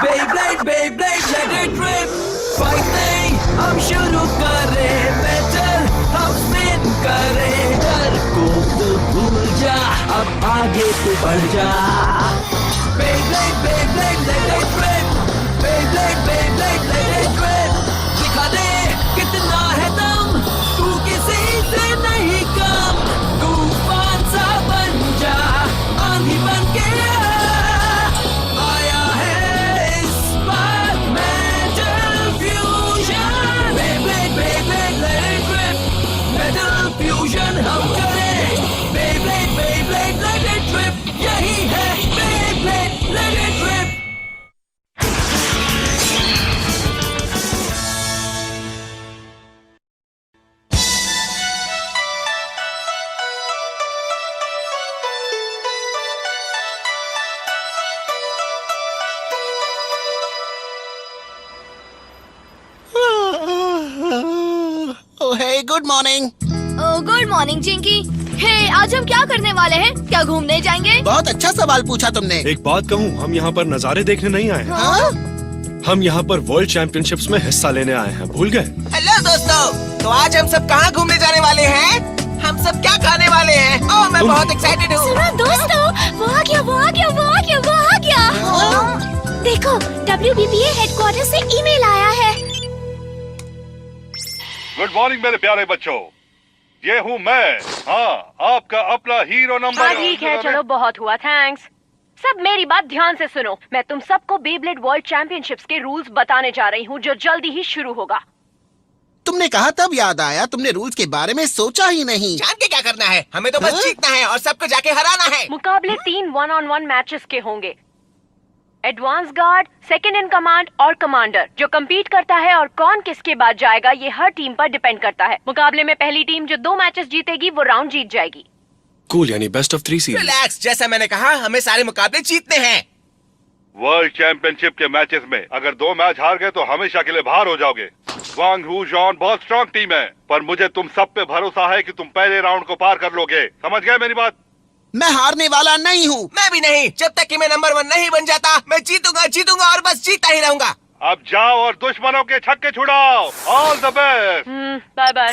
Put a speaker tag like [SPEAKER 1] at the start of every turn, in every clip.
[SPEAKER 1] Beyblade, Beyblade, let it rip. Fighting, हम शुरू करें battle, हम spin करें डर को तो भूल जा, अब आगे तो बढ़ जा. Beyblade, Beyblade, let it rip. Beyblade, Beyblade, let it rip. दिखा दे कितना है दम, तू किसी से नहीं कम. तूफान सा बन जा, आंधी बन के आया है इस बार metal fusion. Beyblade, Beyblade, let it rip. Metal fusion हम करें. Beyblade, Beyblade, let it rip. यही है Beyblade, let it rip.
[SPEAKER 2] Oh, hey, good morning.
[SPEAKER 3] Good morning Chinki. Hey, आज हम क्या करने वाले हैं? क्या घूमने जाएंगे?
[SPEAKER 2] बहुत अच्छा सवाल पूछा तुमने.
[SPEAKER 4] एक बात कहूँ, हम यहाँ पर नज़ारे देखने नहीं आए हैं.
[SPEAKER 2] हाँ?
[SPEAKER 4] हम यहाँ पर वर्ल्ड चैंपियनशिप्स में हिस्सा लेने आए हैं. भूल गए?
[SPEAKER 5] हेलो दोस्तों, तो आज हम सब कहाँ घूमने जाने वाले हैं? हम सब क्या खाने वाले हैं? ओह, मैं बहुत एक्साइटेड हूँ.
[SPEAKER 3] सुनो दोस्तों, वो आ गया, वो आ गया, वो आ गया, वो आ गया. देखो, WBBA हेडक्वार्टर से ईमेल आया है.
[SPEAKER 6] गुड मॉर्निंग मेरे प्यारे बच्चों, ये हूँ मैं. हाँ, आपका अपना हीरो नंबर.
[SPEAKER 7] हाँ ठीक है, चलो बहुत हुआ, थैंक्स. सब मेरी बात ध्यान से सुनो. मैं तुम सबको बेब्लेड वर्ल्ड चैंपियनशिप्स के रूल्स बताने जा रही हूँ, जो जल्दी ही शुरू होगा.
[SPEAKER 2] तुमने कहा तब याद आया, तुमने रूल्स के बारे में सोचा ही नहीं.
[SPEAKER 5] जान के क्या करना है? हमें तो बस जीतना है और सबको जाके हराना है.
[SPEAKER 7] मुकाबले 3 1-on-1 मैचेस के होंगे. Advance guard, second in command और कमांडर. जो कम्पीट करता है और कौन किसके बाद जाएगा, ये हर टीम पर डिपेंड करता है. मुकाबले में पहली टीम जो 2 मैचेस जीतेगी वो राउंड जीत जाएगी.
[SPEAKER 4] कूल, यानी बेस्ट ऑफ 3 सीरीज.
[SPEAKER 5] रिलैक्स, जैसा मैंने कहा, हमें सारे मुकाबले जीतने हैं.
[SPEAKER 6] वर्ल्ड चैंपियनशिप के मैचेस में अगर 2 मैच हार गए तो हमेशा के लिए बाहर हो जाओगे. वांग हू जॉन बहुत स्ट्रांग टीम है, पर मुझे तुम सब पे भरोसा है कि तुम पहले राउंड को पार कर लोगे. समझ गए मेरी बात?
[SPEAKER 2] मैं हारने वाला नहीं हूँ.
[SPEAKER 5] मैं भी नहीं. जब तक कि मैं नंबर 1 नहीं बन जाता, मैं जीतूंगा जीतूंगा और बस जीता ही रहूंगा.
[SPEAKER 6] अब जाओ और दुश्मनों के छक्के छुड़ाओ. All the best.
[SPEAKER 7] Bye bye.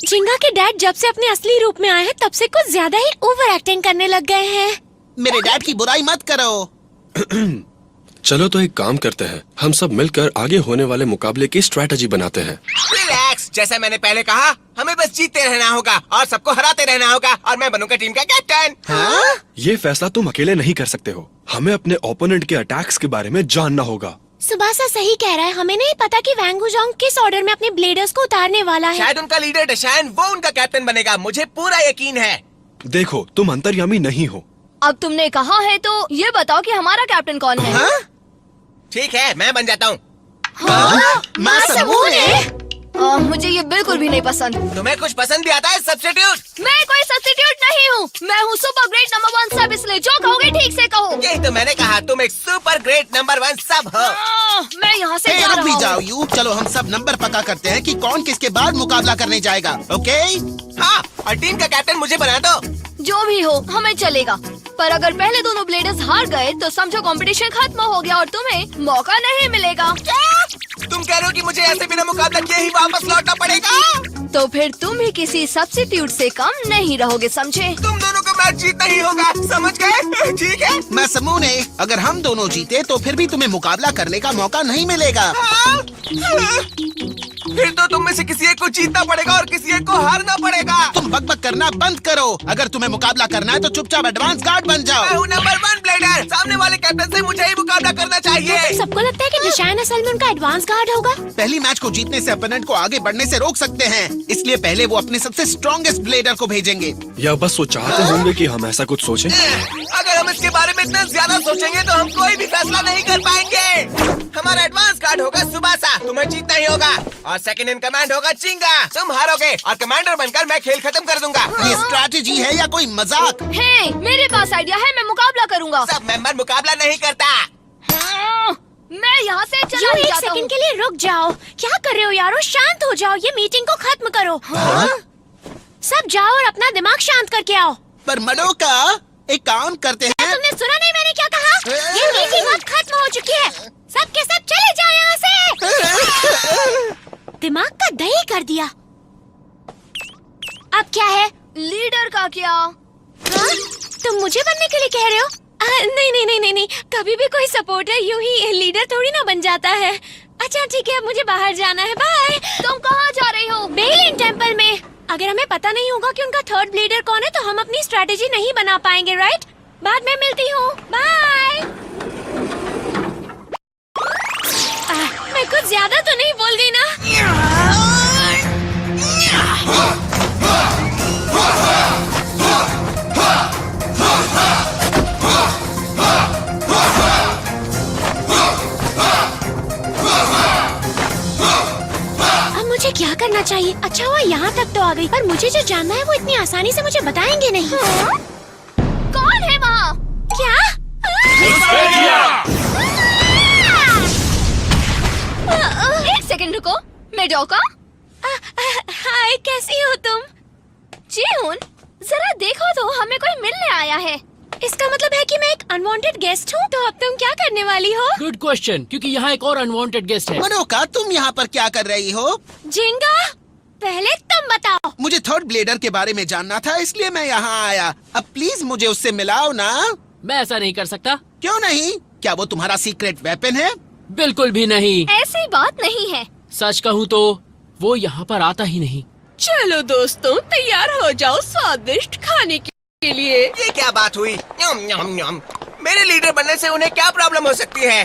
[SPEAKER 3] Chinga के डैड जब से अपने असली रूप में आए हैं, तब से कुछ ज्यादा ही ओवर एक्टिंग करने लग गए हैं.
[SPEAKER 2] मेरे डैड की बुराई मत करो.
[SPEAKER 4] चलो तो एक काम करते हैं, हम सब मिलकर आगे होने वाले मुकाबले की स्ट्रेटजी बनाते हैं.
[SPEAKER 5] रिलैक्स, जैसा मैंने पहले कहा, हमें बस जीतते रहना होगा और सबको हराते रहना होगा और मैं बनूंगा टीम का कैप्टन.
[SPEAKER 2] हाँ?
[SPEAKER 4] ये फैसला तुम अकेले नहीं कर सकते हो. हमें अपने ओपोनेंट के अटैक्स के बारे में जानना होगा.
[SPEAKER 3] सुबासा सही कह रहा है. हमें नहीं पता कि वैंग हुजोंग किस ऑर्डर में अपने ब्लेडर्स को उतारने वाला है.
[SPEAKER 5] शायद उनका लीडर डशान वो उनका कैप्टन बनेगा. मुझे पूरा यकीन है.
[SPEAKER 4] देखो, तुम अंतर्यामी नहीं हो.
[SPEAKER 3] अब तुमने कहा है तो ये बताओ कि हमारा कैप्टन कौन है?
[SPEAKER 5] हाँ? ठीक है, मैं बन जाता हूँ.
[SPEAKER 3] मुझे ये बिल्कुल भी नहीं पसंद.
[SPEAKER 5] तुम्हें कुछ पसंद भी आता है? सब्स्टिट्यूट.
[SPEAKER 3] मैं कोई सब्स्टिट्यूट नहीं हूँ. मैं हूँ सुपर ग्रेट नंबर 1 सब. इसलिए जो कहोगे ठीक से कहो.
[SPEAKER 5] यही तो मैंने कहा, तुम एक सुपर ग्रेट नंबर 1 सब हो.
[SPEAKER 3] मैं यहाँ से
[SPEAKER 2] Hey,
[SPEAKER 3] जा
[SPEAKER 2] रुक
[SPEAKER 3] रहा
[SPEAKER 2] भी
[SPEAKER 3] हूँ.
[SPEAKER 2] जाओ यू. चलो हम सब नंबर पक्का करते हैं कि कौन किसके बाद मुकाबला करने जाएगा. ओके?
[SPEAKER 5] हाँ, और टीम का कैप्टन मुझे बना दो.
[SPEAKER 3] जो भी हो, हमें चलेगा. पर अगर पहले दोनों ब्लेडर्स हार गए तो समझो कंपटीशन खत्म हो गया और तुम्हें मौका नहीं मिलेगा.
[SPEAKER 5] तुम कह रहे हो कि मुझे ऐसे बिना मुकाबला किए ही वापस लौटना पड़ेगा?
[SPEAKER 3] तो फिर तुम भी किसी सब्स्टिट्यूट से कम नहीं रहोगे, समझे?
[SPEAKER 5] तुम दोनों को मैच जीतना ही होगा. समझ गए? ठीक है.
[SPEAKER 2] मैं समूने, अगर हम दोनों जीते तो फिर भी तुम्हें मुकाबला करने का मौका नहीं मिलेगा.
[SPEAKER 5] हाँ? फिर तो तुम में से किसी एक को जीतना पड़ेगा और किसी एक को हारना पड़ेगा.
[SPEAKER 2] तुम बकबक करना बंद करो. अगर तुम्हें मुकाबला करना है तो चुपचाप एडवांस गार्ड बन
[SPEAKER 5] मैं
[SPEAKER 2] जाओ.
[SPEAKER 5] हूँ नंबर 1 ब्लेडर. सामने वाले कैप्टन से मुझे ही मुकाबला करना चाहिए.
[SPEAKER 3] सबको लगता है कि निशान असल में उनका एडवांस गार्ड होगा.
[SPEAKER 2] पहली मैच को जीतने से अपोनेंट को आगे बढ़ने से रोक सकते हैं. इसलिए पहले वो अपने सबसे स्ट्रॉन्गेस्ट ब्लेडर को भेजेंगे.
[SPEAKER 4] या बस वो चाहते होंगे कि हम ऐसा कुछ सोचें.
[SPEAKER 5] अगर हम इसके बारे में इतना ज्यादा सोचेंगे तो हम कोई भी फैसला नहीं कर पाएंगे. हमारा एडवांस कार्ड होगा सुबासा. तुम्हें जीतना ही होगा. और सेकंड इन कमांड होगा चिंगा. तुम हारोगे और कमांडर बनकर मैं खेल खत्म कर दूंगा.
[SPEAKER 2] ये स्ट्रैटेजी है या कोई मजाक?
[SPEAKER 3] हे, मेरे पास आइडिया है. मैं मुकाबला करूंगा.
[SPEAKER 5] सब मेंबर मुकाबला नहीं करता.
[SPEAKER 3] मैं यहाँ से चला ही जाता हूँ. 1 सेकंड के लिए रुक जाओ. क्या कर रहे हो यारो? शांत हो जाओ. ये मीटिंग को खत्म करो. सब जाओ और अपना दिमाग शांत करके आओ.
[SPEAKER 2] पर मडोका, एक काम करते हैं।
[SPEAKER 3] तुमने सुना नहीं मैंने क्या कहा? ये मीटिंग अब खत्म हो चुकी है। सब के सब चले जाओ यहाँ से। दिमाग का दही कर दिया। अब क्या है? लीडर का क्या? हाँ? तुम मुझे बनने के लिए कह रहे हो? नहीं नहीं नहीं नहीं नहीं, कभी भी कोई सपोर्टर यूं ही लीडर थोड़ी ना बन जाता है। अच्छा ठीक है, अब मुझे बाहर जाना है। बाय। तुम कहाँ जा रही हो? बेलिन टेम्पल में। अगर हमें पता नहीं होगा कि उनका थर्ड लीडर कौन है तो हम अपनी स्ट्रेटेजी नहीं बना पाएंगे, राइट? बाद में मिलती हूँ। बाय। मैं कुछ ज्यादा तो नहीं बोल गई ना? अब मुझे क्या करना चाहिए? अच्छा हुआ यहाँ तक तो आ गई, पर मुझे जो जानना है वो इतनी आसानी से मुझे बताएंगे नहीं। कौन है वहाँ? क्या? एक सेकंड रुको, मैं डोका। हाय, कैसी हो तुम? जीहुन, जरा देखो तो, हमें कोई मिलने आया है। इसका मतलब है कि मैं एक अनवांटेड गेस्ट हूँ। तो अब तुम क्या करने वाली हो?
[SPEAKER 8] गुड क्वेश्चन, क्योंकि यहाँ एक और अनवांटेड गेस्ट है।
[SPEAKER 2] मनोका, तुम यहाँ पर क्या कर रही हो?
[SPEAKER 3] जिंगा, पहले तुम बताओ।
[SPEAKER 2] मुझे थर्ड ब्लेडर के बारे में जानना था, इसलिए मैं यहाँ आया। अब प्लीज मुझे उससे मिलाओ ना।
[SPEAKER 8] मैं ऐसा नहीं कर सकता।
[SPEAKER 2] क्यों नहीं? क्या वो तुम्हारा सीक्रेट वेपन है?
[SPEAKER 8] बिल्कुल भी नहीं।
[SPEAKER 3] ऐसी बात नहीं है।
[SPEAKER 8] सच कहूँ तो वो यहाँ पर आता ही नहीं।
[SPEAKER 9] चलो दोस्तों, तैयार हो जाओ स्वादिष्ट खाने के लिए।
[SPEAKER 5] ये क्या बात हुई? न्यम न्यम न्यम। मेरे लीडर बनने से उन्हें क्या प्रॉब्लम हो सकती है?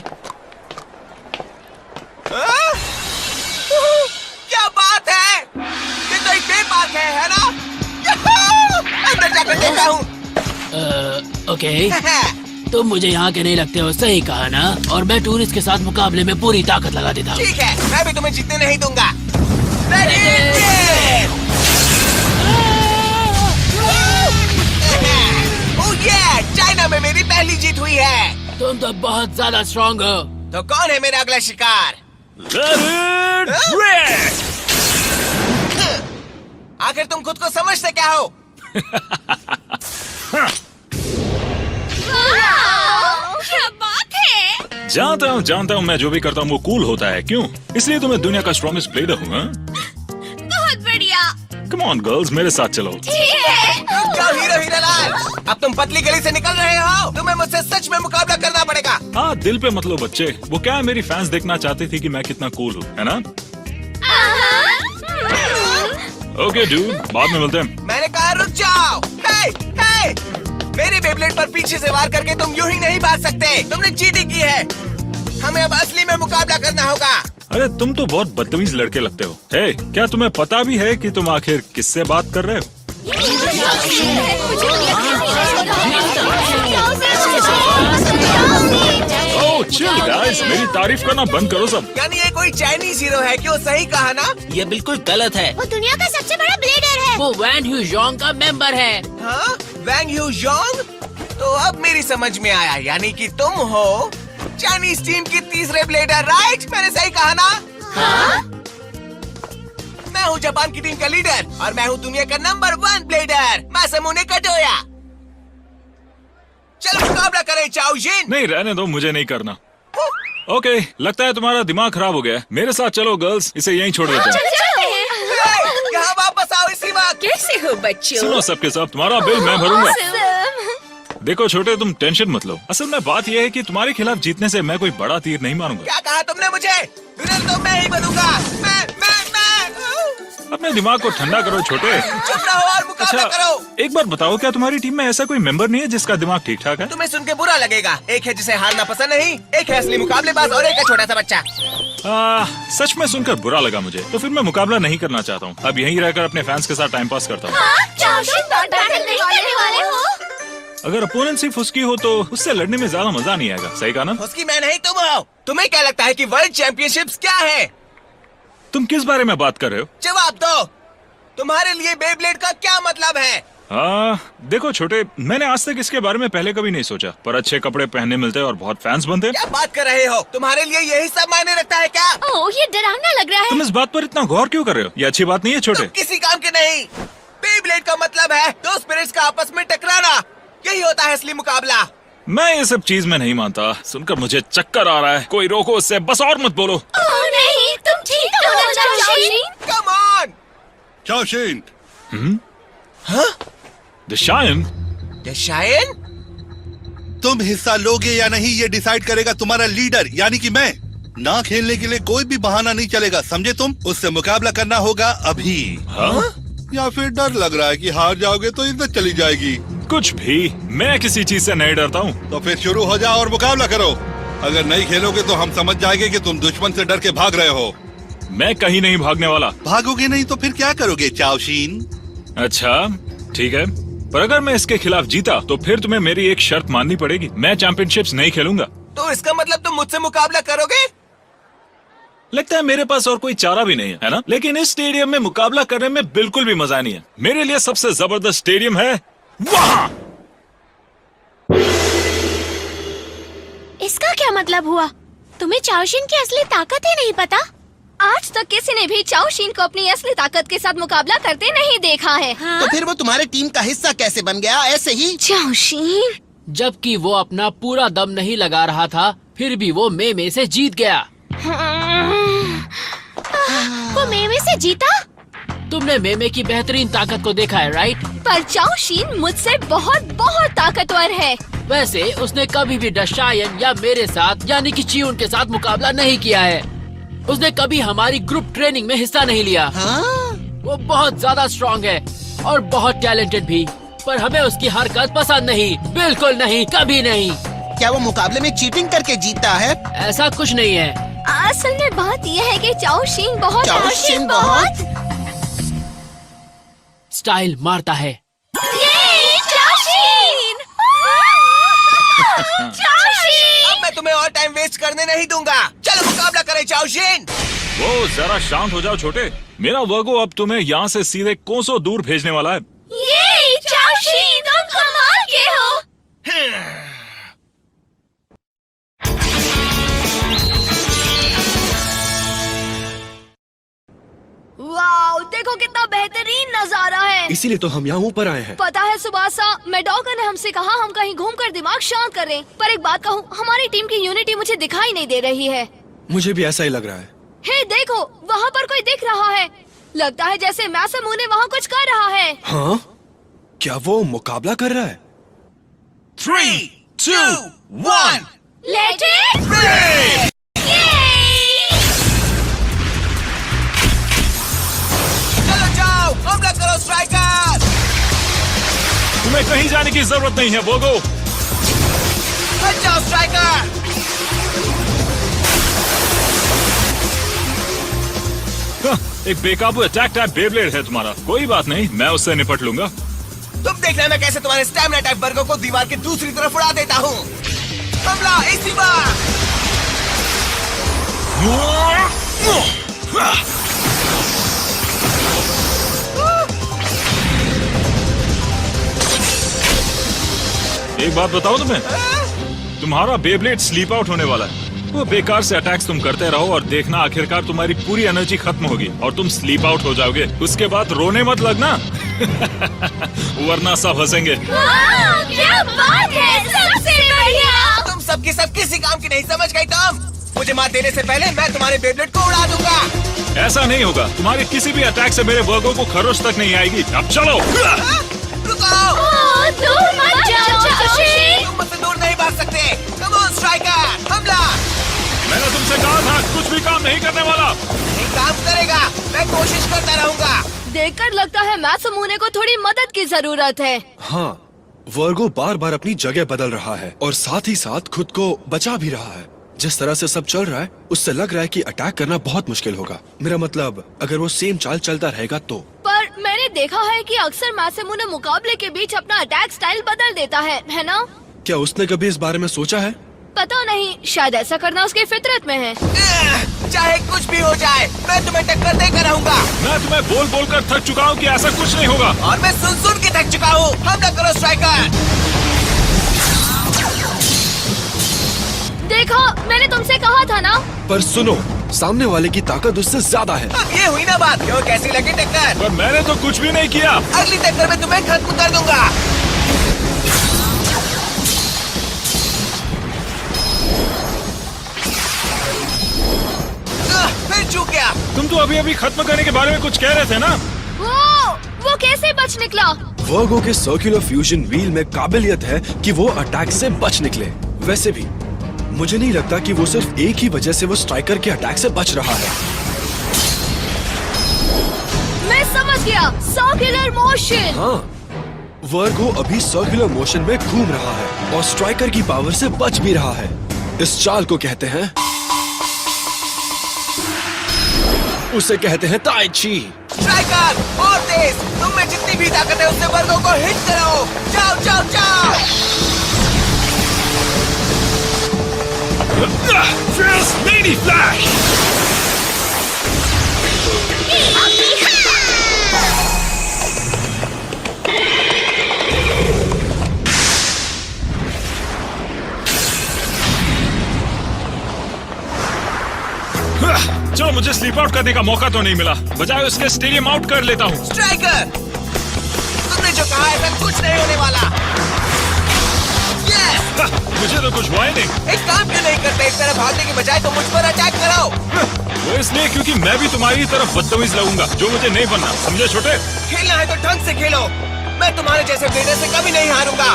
[SPEAKER 5] हाँ? क्या बात है? ये तो एक डे पार्क है ना? यहू! अंदर जाकर देखता हूँ।
[SPEAKER 8] ओके, तुम मुझे यहाँ के नहीं लगते हो, सही कहा ना? और मैं टूरिस्ट के साथ मुकाबले में पूरी ताकत लगा देता हूँ।
[SPEAKER 5] ठीक है, मैं भी तुम्हें जीतने नहीं दूंगा। चाइना में मेरी पहली जीत हुई है।
[SPEAKER 8] तुम तो बहुत ज्यादा स्ट्रॉन्ग हो।
[SPEAKER 5] तो कौन है मेरा अगला शिकार? आखिर तुम खुद को समझते क्या हो?
[SPEAKER 3] क्या बात है?
[SPEAKER 10] जानता हूँ मैं जो भी करता हूँ वो कूल होता है। क्यों? इसलिए तो मैं दुनिया का स्ट्रॉन्गेस्ट प्लेयर हूँ।
[SPEAKER 3] बहुत बढ़िया।
[SPEAKER 10] कम ऑन गर्ल्स, मेरे साथ चलो।
[SPEAKER 5] हीरो हीरालाल, अब तुम पतली गली से निकल रहे हो। तुम्हें मुझसे सच में मुकाबला करना पड़ेगा।
[SPEAKER 10] हाँ, दिल पे मत लो बच्चे। वो क्या है, मेरी फैंस देखना चाहती थी कि मैं कितना कूल हूँ, है ना? ओके डूड, बाद में मिलते हैं।
[SPEAKER 5] मैंने कहा रुक जाओ। हे, हे! मेरे बेब्लेड पर पीछे से वार करके तुम यूं ही नहीं भाग सकते। तुमने चीटिंग की है। हमें अब असली में मुकाबला करना होगा।
[SPEAKER 10] अरे तुम तो बहुत बदतमीज लड़के लगते हो। हे, क्या तुम्हें पता भी है कि तुम आखिर किससे बात कर रहे हो? ओह चिल गाइस, मेरी तारीफ करना बंद करो सब।
[SPEAKER 5] यानी ये कोई चाइनीज हीरो है? क्यों, सही कहा ना?
[SPEAKER 11] ये बिल्कुल गलत है।
[SPEAKER 3] वो दुनिया का सबसे बड़ा ब्लेडर है।
[SPEAKER 8] वो वैन ह्यूजोंग का मेंबर है।
[SPEAKER 5] हाँ, वैंग ह्यूजोंग? तो अब मेरी समझ में आया, यानी कि तुम हो चाइनीज टीम की तीसरे ब्लेडर, राइट? मैंने सही कहा ना?
[SPEAKER 3] हाँ?
[SPEAKER 5] मैं हूँ जापान की टीम का लीडर और मैं हूँ दुनिया का नंबर 1 ब्लेडर, मासामुने कटोया। चलो मुकाबला करें चाओ जिन।
[SPEAKER 10] नहीं, रहने दो, मुझे नहीं करना। ओके, लगता है तुम्हारा दिमाग खराब हो गया। मेरे साथ चलो गर्ल्स, इसे यहीं छोड़ देते हैं।
[SPEAKER 5] यहाँ वापस आओ इसी वक्त।
[SPEAKER 9] कैसे हो बच्चों?
[SPEAKER 10] सुनो सबके सब, तुम्हारा बिल मैं भरूंगा। देखो छोटे, तुम टेंशन मत लो। असल में बात यह है कि तुम्हारे खिलाफ जीतने से मैं कोई बड़ा तीर नहीं मारूंगा।
[SPEAKER 5] क्या कहा तुमने मुझे? विनर तो मैं ही बनूंगा। मैं।
[SPEAKER 10] अपने दिमाग को ठंडा करो छोटे।
[SPEAKER 5] चुप रहो और मुकाबला करो।
[SPEAKER 10] एक बार बताओ, क्या तुम्हारी टीम में ऐसा कोई मेंबर नहीं है जिसका दिमाग ठीक ठाक है?
[SPEAKER 5] तुम्हें सुन के बुरा लगेगा। एक है जिसे हारना पसंद नहीं, एक है असली मुकाबलेबाज और एक है छोटा सा बच्चा।
[SPEAKER 10] सच में सुनकर बुरा लगा मुझे। तो फिर मैं मुकाबला नहीं करना चाहता हूँ। अब यहीं रहकर अपने फैंस के साथ टाइम पास करता हूँ। अगर अपोनेंट सिर्फ उसकी हो तो उससे लड़ने में ज्यादा मजा नहीं आएगा। सही कहा ना?
[SPEAKER 5] उसकी मैं नहीं, तुम हो। तुम्हें क्या लगता है कि वर्ल्ड चैंपियनशिप्स क्या है?
[SPEAKER 10] तुम किस बारे में बात कर रहे हो?
[SPEAKER 5] जवाब दो। तुम्हारे लिए बेब्लेड का क्या मतलब है?
[SPEAKER 10] देखो छोटे, मैंने आज तक इसके बारे में पहले कभी नहीं सोचा, पर अच्छे कपड़े पहनने मिलते हैं और बहुत फैंस बनते हैं।
[SPEAKER 5] क्या बात कर रहे हो? तुम्हारे लिए यही सब मायने रखता है क्या?
[SPEAKER 3] ओह, ये डरावना लग रहा है।
[SPEAKER 10] तुम इस बात पर इतना गौर क्यों कर रहे हो? ये अच्छी बात नहीं है छोटे।
[SPEAKER 5] तुम किसी काम के नहीं। बेब्लेड का मतलब है दो स्पिरिट्स का आपस में टकराना। यही होता है असली मुकाबला।
[SPEAKER 10] मैं ये सब चीज में नहीं मानता। सुनकर मुझे चक्कर आ रहा है। कोई रोको उससे, बस और मत बोलो।
[SPEAKER 3] ओह नहीं, तुम ठीक हो ना Chaoshin?
[SPEAKER 5] Come on.
[SPEAKER 6] Chaoshin,
[SPEAKER 10] the shine?
[SPEAKER 5] The shine?
[SPEAKER 6] तुम हिस्सा लोगे या नहीं ये डिसाइड करेगा तुम्हारा लीडर यानी कि मैं। ना खेलने के लिए कोई भी बहाना नहीं चलेगा, समझे तुम? उससे मुकाबला करना होगा अभी।
[SPEAKER 10] हाँ?
[SPEAKER 6] या फिर डर लग रहा है कि हार जाओगे तो इज्जत चली जाएगी?
[SPEAKER 10] कुछ भी, मैं किसी चीज से नहीं डरता हूँ।
[SPEAKER 6] तो फिर शुरू हो जाओ और मुकाबला करो। अगर नहीं खेलोगे तो हम समझ जाएंगे कि तुम दुश्मन से डर के भाग रहे हो।
[SPEAKER 10] मैं कहीं नहीं भागने वाला।
[SPEAKER 6] भागोगे नहीं तो फिर क्या करोगे चाओशीन?
[SPEAKER 10] अच्छा ठीक है, पर अगर मैं इसके खिलाफ जीता तो फिर तुम्हें मेरी एक शर्त माननी पड़ेगी। मैं चैंपियनशिप्स नहीं खेलूंगा।
[SPEAKER 5] तो इसका मतलब तुम मुझसे मुकाबला करोगे?
[SPEAKER 10] लगता है मेरे पास और कोई चारा भी नहीं है ना? लेकिन इस स्टेडियम में मुकाबला करने में बिल्कुल भी मजा नहीं है। मेरे लिए सबसे जबरदस्त स्टेडियम है वहाँ।
[SPEAKER 3] इसका क्या मतलब हुआ? तुम्हें चाओशीन की असली ताकत ही नहीं पता? आज तक किसी ने भी चाओशीन को अपनी असली ताकत के साथ मुकाबला करते नहीं देखा है। हाँ?
[SPEAKER 2] तो फिर वो तुम्हारे टीम का हिस्सा कैसे बन गया? ऐसे ही?
[SPEAKER 3] चाओशीन?
[SPEAKER 8] जबकि वो अपना पूरा दम नहीं लगा रहा था, फिर भी वो मे से जीत गया।
[SPEAKER 3] वो मेमे से जीता?
[SPEAKER 8] तुमने मेमे की बेहतरीन ताकत को देखा है, राइट?
[SPEAKER 3] पर चाओशीन मुझसे बहुत बहुत ताकतवर है।
[SPEAKER 8] वैसे उसने कभी भी डशायन या मेरे साथ यानी कि चियून के साथ मुकाबला नहीं किया है। उसने कभी हमारी ग्रुप ट्रेनिंग में हिस्सा नहीं लिया।
[SPEAKER 2] हाँ?
[SPEAKER 8] वो बहुत ज्यादा स्ट्रॉन्ग है और बहुत टैलेंटेड भी, पर हमें उसकी हरकत पसंद नहीं, बिल्कुल नहीं, कभी नहीं।
[SPEAKER 2] क्या वो मुकाबले में चीटिंग करके जीता है?
[SPEAKER 8] ऐसा कुछ नहीं है।
[SPEAKER 3] असल में बात यह है कि चाओशीन बहुत
[SPEAKER 8] स्टाइल मारता है।
[SPEAKER 5] अब मैं तुम्हें और टाइम वेस्ट करने नहीं दूंगा। चलो मुकाबला करें चाओशीन।
[SPEAKER 10] वो जरा शांत हो जाओ छोटे। मेरा वर्गो अब तुम्हें यहाँ से सीधे कोसों दूर भेजने वाला है।
[SPEAKER 3] ये चाओशीन, तुम कमाल के हो। वाओ, देखो कितना बेहतरीन नजारा है।
[SPEAKER 4] इसीलिए तो हम यहाँ ऊपर आए हैं।
[SPEAKER 3] पता है सुबासा, मैडॉगा ने हमसे कहा हम कहीं घूमकर दिमाग शांत करें। पर एक बात कहूँ, हमारी टीम की यूनिटी मुझे दिखाई नहीं दे रही है।
[SPEAKER 4] मुझे भी ऐसा ही लग रहा है।
[SPEAKER 3] हे देखो, वहाँ पर कोई दिख रहा है। लगता है जैसे मैसेमूने वहाँ कुछ कर रहा है।
[SPEAKER 4] हाँ? क्या वो मुकाबला कर रहा है?
[SPEAKER 5] 3, 2, 1
[SPEAKER 3] लेट इट।
[SPEAKER 5] चलो जाओ, हमला करो स्ट्राइकर।
[SPEAKER 10] तुम्हें कहीं जाने की जरूरत नहीं है वर्गो।
[SPEAKER 5] हट जाओ स्ट्राइकर।
[SPEAKER 10] एक बेकाबू अटैक टाइप बेब्लेड है तुम्हारा। कोई बात नहीं, मैं उससे निपट लूंगा।
[SPEAKER 5] तुम देख लेना कैसे तुम्हारे स्टैमिना टाइप वर्गों को दीवार की दूसरी तरफ उड़ा देता हूँ। हमला इसी बार।
[SPEAKER 10] एक बात बताओ तुम्हें, तुम्हारा बेब्लेड स्लीप आउट होने वाला है। वो बेकार से अटैक्स तुम करते रहो और देखना आखिरकार तुम्हारी पूरी एनर्जी खत्म होगी और तुम स्लीप आउट हो जाओगे। उसके बाद रोने मत लगना वरना सब हंसेंगे।
[SPEAKER 3] क्या बात है, सबसे बढ़िया।
[SPEAKER 5] तुम सबकी सब किसी काम की नहीं, समझ गई तुम? मुझे मात देने से पहले मैं तुम्हारे बेब्लेड को उड़ा दूंगा।
[SPEAKER 10] ऐसा नहीं होगा। तुम्हारे किसी भी अटैक से मेरे वर्गों को खरोच तक नहीं आएगी। अब चलो।
[SPEAKER 5] रुको,
[SPEAKER 3] दूर मत जाओ चाओशीन।
[SPEAKER 5] तुम मुझसे दूर नहीं भाग सकते। कम ऑन स्ट्राइकर, हमला।
[SPEAKER 10] मैंने तुमसे कहा था कुछ भी काम नहीं करने वाला।
[SPEAKER 5] नहीं काम करेगा, मैं कोशिश करता रहूंगा।
[SPEAKER 3] देखकर लगता है मैसेमूने को थोड़ी मदद की जरूरत है।
[SPEAKER 4] हाँ, वर्गो बार बार अपनी जगह बदल रहा है और साथ ही साथ खुद को बचा भी रहा है। जिस तरह से सब चल रहा है उससे लग रहा है कि अटैक करना बहुत मुश्किल होगा। मेरा मतलब अगर वो सेम चाल चलता रहेगा तो।
[SPEAKER 3] पर मैंने देखा है कि अक्सर मैसेमूने मुकाबले के बीच अपना अटैक स्टाइल बदल देता है ना?
[SPEAKER 4] क्या उसने कभी इस बारे में सोचा है?
[SPEAKER 3] पता नहीं, शायद ऐसा करना उसके फितरत में है।
[SPEAKER 5] चाहे कुछ भी हो जाए, मैं तुम्हें टक्कर देकर रहूंगा।
[SPEAKER 10] मैं तुम्हें बोल बोल कर थक चुका हूँ कि ऐसा कुछ नहीं होगा।
[SPEAKER 5] और मैं सुन के थक चुका हूँ। हमला करो स्ट्राइकर।
[SPEAKER 3] देखो, मैंने तुमसे कहा था ना।
[SPEAKER 4] पर सुनो, सामने वाले की ताकत उससे ज्यादा है।
[SPEAKER 5] अब ये हुई ना बात। क्यों, कैसी लगी टक्कर?
[SPEAKER 10] पर मैंने तो कुछ भी नहीं किया।
[SPEAKER 5] अगली टक्कर में तुम्हें खत्म कर दूंगा। गया।
[SPEAKER 10] तुम तो अभी अभी खत्म करने के बारे में कुछ कह रहे थे ना?
[SPEAKER 3] वो कैसे बच निकला?
[SPEAKER 4] वर्गो के सर्कुलर फ्यूजन व्हील में काबिलियत है कि वो अटैक से बच निकले। वैसे भी मुझे नहीं लगता कि वो सिर्फ एक ही वजह से वो स्ट्राइकर के अटैक से बच रहा है।
[SPEAKER 3] मैं समझ गया, सर्कुलर मोशन।
[SPEAKER 4] हाँ, वर्गो अभी सर्कुलर मोशन में घूम रहा है और स्ट्राइकर की पावर से बच भी रहा है। इस चाल को कहते हैं, उसे कहते हैं ताई ची।
[SPEAKER 5] स्ट्राइकर और तेज, तुम में जितनी भी ताकत है उससे वर्गो को हिट करो। जाओ जाओ जाओ।
[SPEAKER 10] Fierce Lady Flash! चलो, मुझे स्लीप आउट करने का मौका तो नहीं मिला, बजाय उसके स्टेडियम आउट कर लेता हूँ।
[SPEAKER 5] स्ट्राइकर, तुमने जो कहा है कुछ नहीं होने वाला।
[SPEAKER 10] मुझे तो कुछ हुआ ही नहीं।
[SPEAKER 5] एक काम क्यों नहीं करते? इस तरह भागने के बजाय तो मुझ पर अटैक करो।
[SPEAKER 10] वो इसलिए क्योंकि मैं भी तुम्हारी तरफ बदतमीज लगूंगा, जो मुझे नहीं बनना, समझे छोटे?
[SPEAKER 5] खेलना है तो ढंग से खेलो। मैं तुम्हारे जैसे ब्लेडर से कभी नहीं हारूंगा।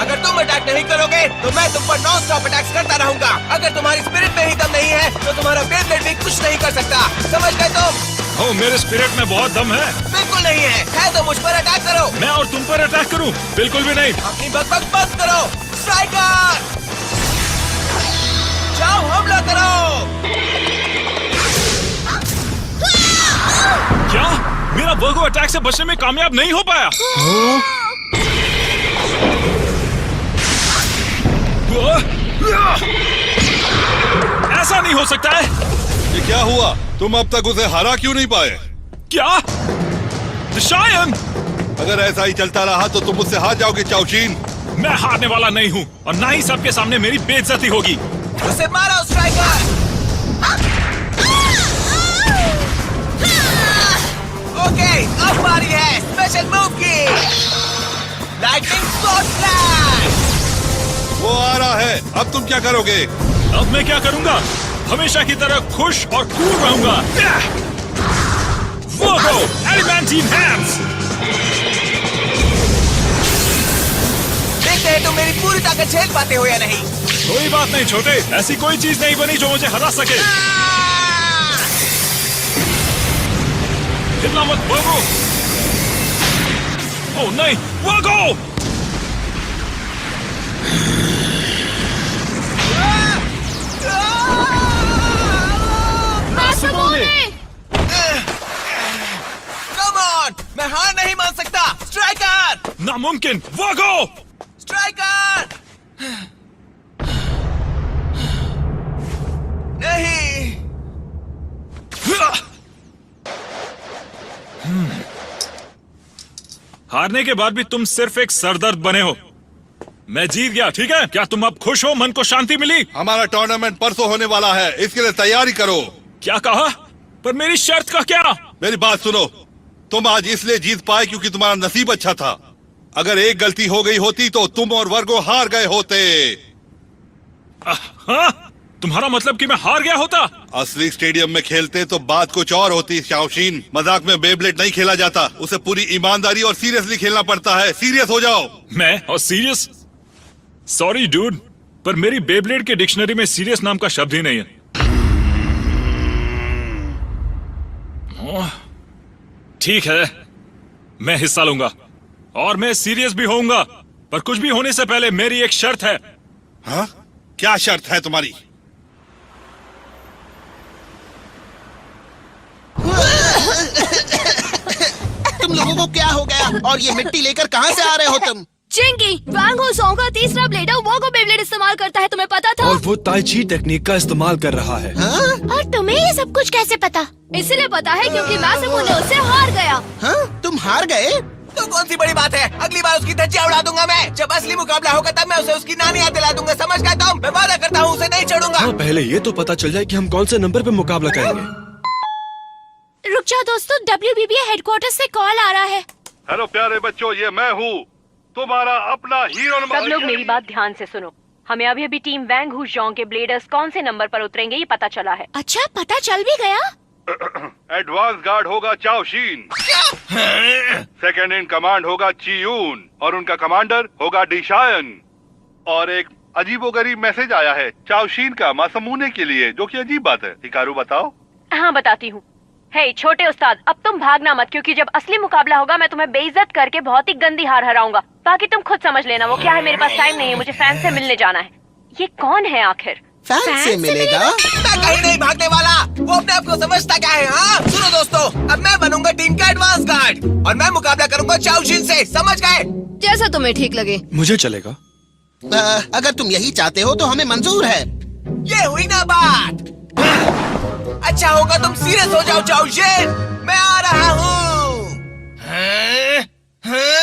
[SPEAKER 5] अगर तुम अटैक नहीं करोगे तो मैं तुम पर नॉन स्टॉप अटैक्स करता रहूंगा। अगर तुम्हारी स्पिरिट में ही दम नहीं है तो तुम्हारा बेब्लेड भी कुछ नहीं कर सकता। समझ गए तुम?
[SPEAKER 10] ओ, मेरे स्पिरिट में बहुत दम है।
[SPEAKER 5] बिल्कुल नहीं है तो मुझ पर अटैक करो।
[SPEAKER 10] मैं और तुम पर अटैक करूं? बिल्कुल भी नहीं।
[SPEAKER 5] अपनी बकबक बंद करो। स्ट्राइकर, जाओ हमला करो।
[SPEAKER 10] क्या मेरा वर्गो अटैक से बचने में कामयाब नहीं हो पाया? ऐसा नहीं हो सकता है।
[SPEAKER 6] ये क्या हुआ? तुम अब तक उसे हरा क्यों नहीं पाए?
[SPEAKER 10] क्या? शायन,
[SPEAKER 6] अगर ऐसा ही चलता रहा तो तुम मुझसे हार जाओगे चाओशीन।
[SPEAKER 10] मैं हारने वाला नहीं हूँ और ना ही सबके सामने मेरी बेइज्जती होगी।
[SPEAKER 5] उसे मारो स्ट्राइकर। ओके, अब बारी है स्पेशल मूव की। Lightning shot flash.
[SPEAKER 6] वो आ रहा है, अब तुम क्या करोगे?
[SPEAKER 10] अब मैं क्या करूंगा? हमेशा की तरह खुश और कूल रहूंगा। वर्गो, एडवांटेज हैंड्स।
[SPEAKER 5] देखते हैं तुम मेरी पूरी ताकत झेल पाते हो या नहीं।
[SPEAKER 10] कोई बात नहीं छोटे, ऐसी कोई चीज नहीं बनी जो मुझे हरा सके। हिलना मत वर्गो। ओह नहीं, वर्गो!
[SPEAKER 5] कम ऑन, मैं हार नहीं मान सकता। स्ट्राइकर,
[SPEAKER 10] नामुमकिन। वर्गो!
[SPEAKER 5] स्ट्राइकर, नहीं।
[SPEAKER 10] हारने के बाद भी तुम सिर्फ एक सरदर्द बने हो। मैं जीत गया, ठीक है? क्या तुम अब खुश हो? मन को शांति मिली?
[SPEAKER 6] हमारा टूर्नामेंट परसों होने वाला है, इसके लिए तैयारी करो।
[SPEAKER 10] क्या कहा? पर मेरी शर्त का क्या?
[SPEAKER 6] मेरी बात सुनो, तुम आज इसलिए जीत पाए क्योंकि तुम्हारा नसीब अच्छा था। अगर एक गलती हो गई होती तो तुम और वर्गो हार गए होते।
[SPEAKER 10] हाँ? तुम्हारा मतलब कि मैं हार गया होता?
[SPEAKER 6] असली स्टेडियम में खेलते तो बात कुछ और होती शाओशीन। मजाक में बेब्लेड नहीं खेला जाता, उसे पूरी ईमानदारी और सीरियसली खेलना पड़ता है। सीरियस हो जाओ।
[SPEAKER 10] मैं और सीरियस? सॉरी डूड, पर मेरी बेब्लेड के डिक्शनरी में सीरियस नाम का शब्द ही नहीं है। ठीक है, मैं हिस्सा लूंगा और मैं सीरियस भी होऊंगा, पर कुछ भी होने से पहले मेरी एक शर्त है।
[SPEAKER 6] हाँ? क्या शर्त है तुम्हारी?
[SPEAKER 2] तुम लोगों को क्या हो गया और ये मिट्टी लेकर कहाँ से आ रहे हो तुम?
[SPEAKER 3] चिंकी, वांग हो सॉन्ग का तीसरा ब्लेडर वर्गो बेब्लेड इस्तेमाल करता है, तुम्हें पता था?
[SPEAKER 4] और वो ताई ची टेक्निक का इस्तेमाल कर रहा है।
[SPEAKER 2] हाँ?
[SPEAKER 3] और तुम्हें ये सब कुछ कैसे पता? इसलिए पता है क्योंकि मासूम ने उससे हार गया।
[SPEAKER 2] हाँ? तुम हार गए?
[SPEAKER 5] तो कौन सी बड़ी बात है? अगली बार उसकी धज्जियां उड़ा दूंगा मैं। जब असली मुकाबला होगा तब मैं उसे उसकी नानी याद दिला दूंगा। समझ गए तुम? मैं वादा करता हूँ उसे नहीं छोड़ूंगा।
[SPEAKER 4] हाँ, पहले ये तो पता चल जाए कि हम कौन से नंबर पे मुकाबला करेंगे।
[SPEAKER 3] रुक जाओ दोस्तों, WBBA हेडक्वार्टर से कॉल आ रहा है।
[SPEAKER 6] हेलो प्यारे बच्चों, ये मैं हूँ, तुम्हारा अपना हीरो।
[SPEAKER 7] सब लोग मेरी बात ध्यान से सुनो। हमें अभी टीम वैंग हुजोंग के ब्लेडर्स कौन से नंबर पर उतरेंगे ये पता चला है।
[SPEAKER 3] अच्छा, पता चल भी गया?
[SPEAKER 6] एडवांस गार्ड होगा चाओशीन, सेकंड इन कमांड होगा चियून और उनका कमांडर होगा डिशायन। और एक अजीबोगरीब मैसेज आया है चाओशीन का मासूमूने के लिए, जो कि अजीब बात है। हिकारू बताओ।
[SPEAKER 7] हाँ बताती हूँ। हे छोटे उस्ताद, अब तुम भागना मत, क्योंकि जब असली मुकाबला होगा मैं तुम्हें बेइज्जत करके बहुत ही गंदी हार हराऊंगा। बाकी तुम खुद समझ लेना। वो क्या है, मेरे पास टाइम नहीं है, मुझे फैन से मिलने जाना है। ये कौन है आखिर?
[SPEAKER 2] फैन से मिलेगा?
[SPEAKER 5] मैं कहीं नहीं भागने वाला। वो अपने आप को समझता क्या है? हाँ सुनो दोस्तों, अब मैं बनूंगा टीम का एडवांस गार्ड और मैं मुकाबला करूंगा चाओशीन से, समझ गए?
[SPEAKER 9] जैसा तुम्हें ठीक लगे।
[SPEAKER 4] मुझे चलेगा।
[SPEAKER 2] अगर तुम यही चाहते हो तो हमें मंजूर है।
[SPEAKER 5] ये हुई ना बात। अच्छा होगा तुम सीरियस हो जाओ चाओशीन, मैं आ रहा हूँ। हाँ? हाँ?